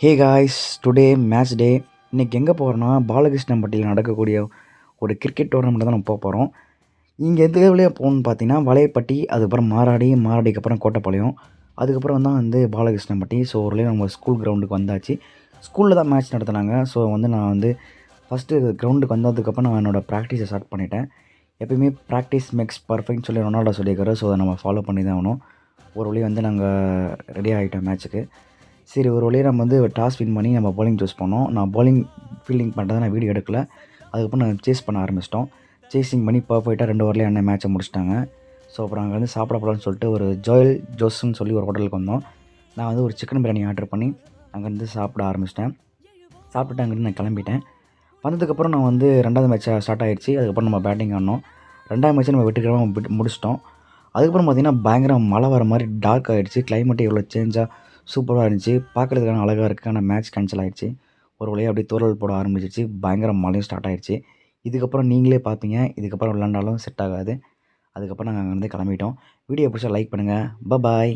Hey guys, today match டே. இன்றைக்கி எங்கே போகிறோன்னா பாலகிருஷ்ணம்பட்டியில் நடக்கக்கூடிய ஒரு கிரிக்கெட் டோர்னமெண்ட் தான் நம்ம போகிறோம். இங்கே எந்த வழியாக போகணுன்னு பார்த்தீங்கன்னா வலையப்பட்டி, அதுக்கப்புறம் மாராடிக்கு அப்புறம் கோட்டப்பாளையம், அதுக்கப்புறம் தான் பாலகிருஷ்ணம்பட்டி. ஸோ ஒரு வழியாக நம்ம ஸ்கூல் கிரவுண்டுக்கு வந்தாச்சு. ஸ்கூலில் தான் மேட்ச் நடத்துனாங்க. ஸோ நான் ஃபஸ்ட்டு கிரவுண்டுக்கு வந்ததுக்கப்புறம் நான் என்னோடய ப்ராக்டிஸை ஸ்டார்ட் பண்ணிட்டேன். எப்பயுமே ப்ராக்டிஸ் மேக்ஸ் பர்ஃபெக்ட்னு சொல்லி ரொனால்டோ சொல்லியிருக்காரு. ஸோ அதை நம்ம ஃபாலோ பண்ணி தான் ஆகணும். ஒரு வழி நாங்கள் ரெடி ஆகிட்டோம் மேட்ச்சுக்கு. சரி, ஒரு வழியாக நம்ம டாஸ் வின் பண்ணி நம்ம பவுலிங் சூஸ் பண்ணோம். நான் பவுலிங் ஃபீல்டிங் பண்ணுறதை நான் வீடியோ எடுக்கல. அதுக்கப்புறம் நான் சேஸ் பண்ண ஆரம்பிச்சிட்டோம். சேஸிங் பண்ணி பர்ஃபெக்டாக 2 ஓவர்லேயே அண்ணன் மேட்ச்சை முடிச்சிட்டாங்க. ஸோ அப்புறம் அங்கே சாப்பிட போகலான்னு சொல்லிட்டு ஒரு ஜோயல் ஜோஸ்ன்னு சொல்லி ஒரு ஹோட்டலுக்கு வந்தோம். நான் ஒரு சிக்கன் பிரியாணி ஆர்டர் பண்ணி அங்கேருந்து சாப்பிட ஆரம்பிச்சிட்டேன். சாப்பிட்டுட்டு அங்கேருந்து நான் கிளம்பிட்டேன். வந்ததுக்கப்புறம் நான் 2வது மேட்ச் ஸ்டார்ட் ஆகிடுச்சு. அதுக்கப்புறம் நம்ம பேட்டிங் ஆடினோம். 2வது மேட்ச்சை நம்ம வெற்றிகரமாக முடிச்சிட்டோம். அதுக்கப்புறம் பார்த்திங்கன்னா பயங்கர மழை வர மாதிரி டார்க் ஆகிடுச்சு. கிளைமேட்டு எவ்வளோ சேஞ்சாக சூப்பராக இருந்துச்சு. பார்க்குறதுக்கான அழகாக இருக்குது. ஆனால் மேட்ச் கேன்சல் ஆகிடுச்சு. ஒரு வழியாக அப்படியே தூறல் போட ஆரம்பிச்சிச்சு. பயங்கர மழையும் ஸ்டார்ட் ஆகிடுச்சு. இதுக்கப்புறம் நீங்களே பார்ப்பீங்க. இதுக்கப்புறம் விளாண்டாலும் செட் ஆகாது. அதுக்கப்புறம் நாங்கள் அங்கேருந்து கிளம்பிட்டோம். வீடியோ பிடிச்சா லைக் பண்ணுங்கள். பாய்.